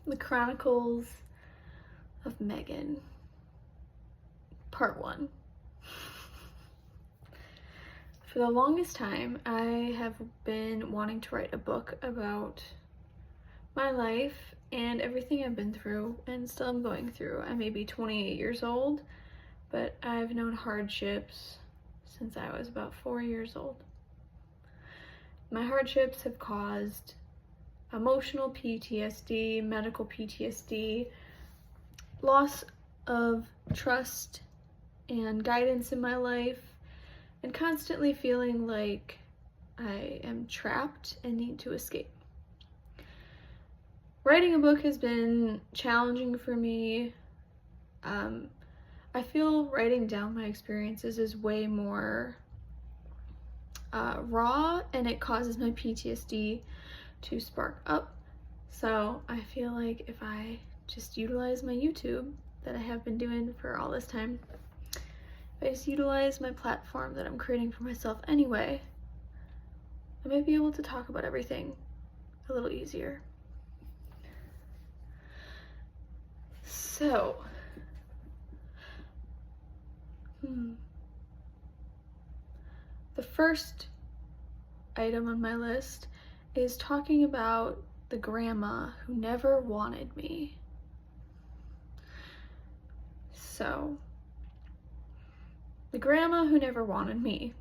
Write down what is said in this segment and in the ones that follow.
The Chronicles of Megan, Part 1. For the longest time, I have been wanting to write a book about my life and everything I've been through and still am going through. I may be 28 years old, but I've known hardships since I was about 4 years old. My hardships have caused emotional PTSD, medical PTSD, loss of trust and guidance in my life, and constantly feeling like I am trapped and need to escape. Writing a book has been challenging for me. I feel writing down my experiences is way more raw, and it causes my PTSD to spark up. So I feel like if I just utilize my YouTube that I have been doing for all this time, if I just utilize my platform that I'm creating for myself anyway, I might be able to talk about everything a little easier. So, the first item on my list is talking about the grandma who never wanted me. So, the grandma who never wanted me.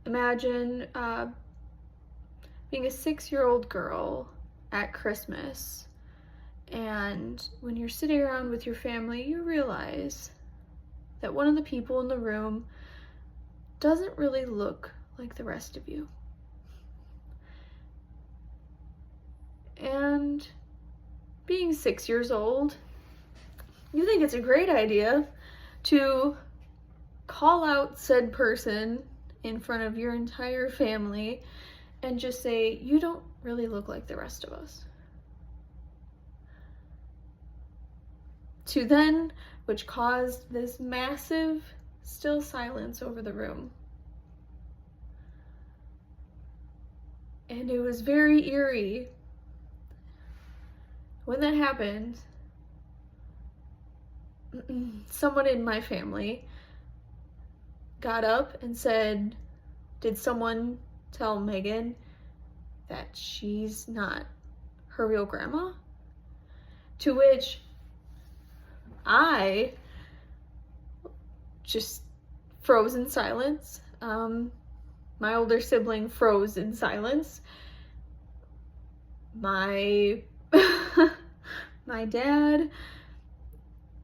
Imagine being a 6-year-old girl at Christmas, and when you're sitting around with your family, you realize that one of the people in the room doesn't really look like the rest of you. And being 6 years old, you think it's a great idea to call out said person in front of your entire family and just say, you don't really look like the rest of us. To then, which caused this massive still silence over the room. And it was very eerie. When that happened, someone in my family got up and said, did someone tell Megan that she's not her real grandma? To which I just froze in silence. My older sibling froze in silence. My my dad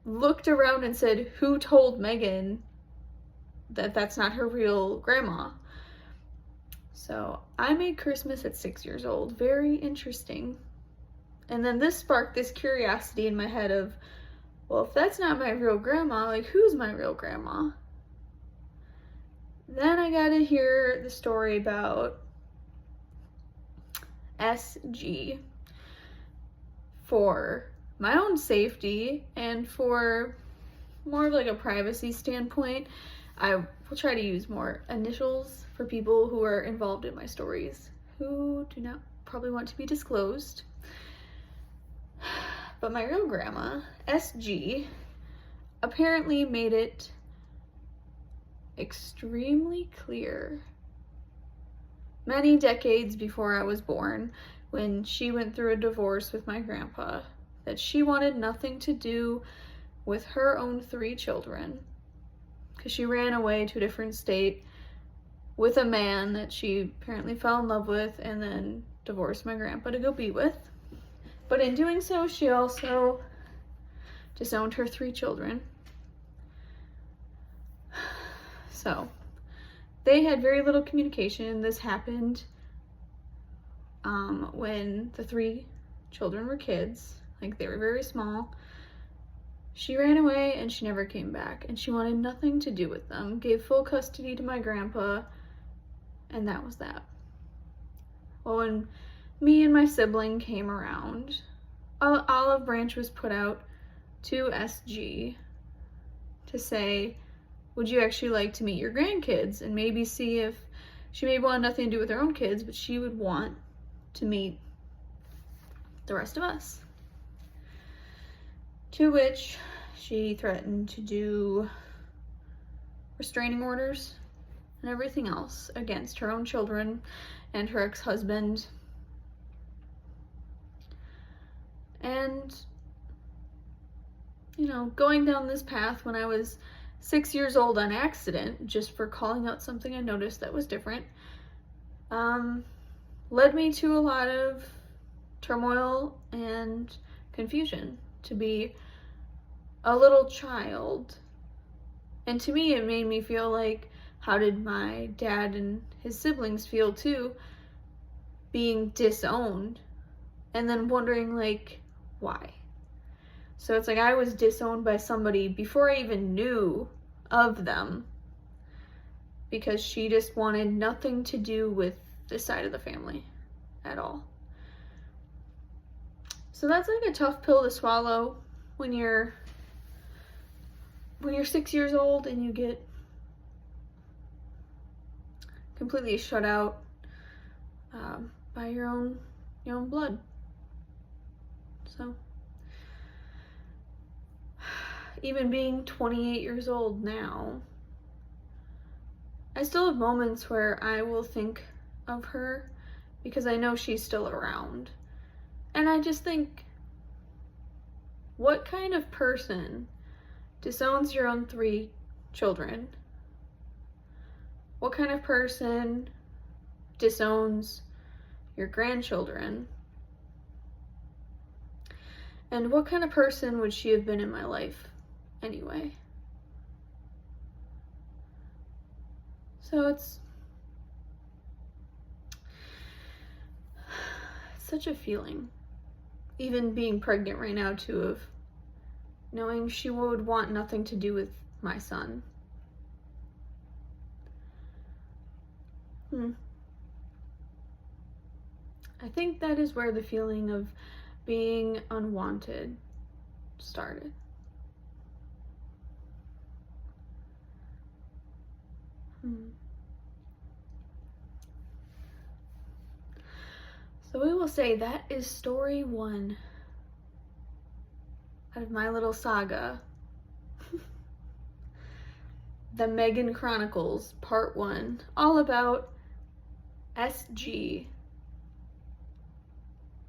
looked around and said, who told Megan that that's not her real grandma? So I made Christmas at 6 years old. Very interesting. And then this sparked this curiosity in my head of, well, if that's not my real grandma, like, who's my real grandma? Then I got to hear the story about SG. For my own safety and for more of like a privacy standpoint, I will try to use more initials for people who are involved in my stories who do not probably want to be disclosed. But my real grandma, SG, apparently made it extremely clear many decades before I was born, when she went through a divorce with my grandpa, that she wanted nothing to do with her own 3 children, because she ran away to a different state with a man that she apparently fell in love with and then divorced my grandpa to go be with. But in doing so, she also disowned her 3 children. So they had very little communication. This happened when the 3 children were kids, like they were very small. She ran away and she never came back, and she wanted nothing to do with them, gave full custody to my grandpa, and that was that. Well, when me and my sibling came around, an olive branch was put out to SG to say, would you actually like to meet your grandkids and maybe see if she may want nothing to do with her own kids, but she would want to meet the rest of us. To which she threatened to do restraining orders and everything else against her own children and her ex-husband. And, you know, going down this path when I was 6 years old on accident, just for calling out something I noticed that was different, led me to a lot of turmoil and confusion. To be a little child, and to me it made me feel like, how did my dad and his siblings feel too, being disowned, and then wondering like, why? So it's like I was disowned by somebody before I even knew of them, because she just wanted nothing to do with this side of the family at all. So that's like a tough pill to swallow when you're 6 years old and you get completely shut out by your own blood. So even being 28 years old now, I still have moments where I will think of her because I know she's still around. And I just think, what kind of person disowns your own 3 children? What kind of person disowns your grandchildren? And what kind of person would she have been in my life anyway? So it's such a feeling, even being pregnant right now too, of knowing she would want nothing to do with my son. I think that is where the feeling of being unwanted started. So we will say that is story 1 out of my little saga. The Megan Chronicles, part 1, all about SG.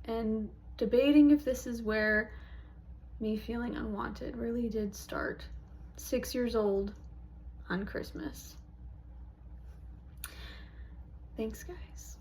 And debating if this is where me feeling unwanted really did start. 6 years old on Christmas. Thanks, guys.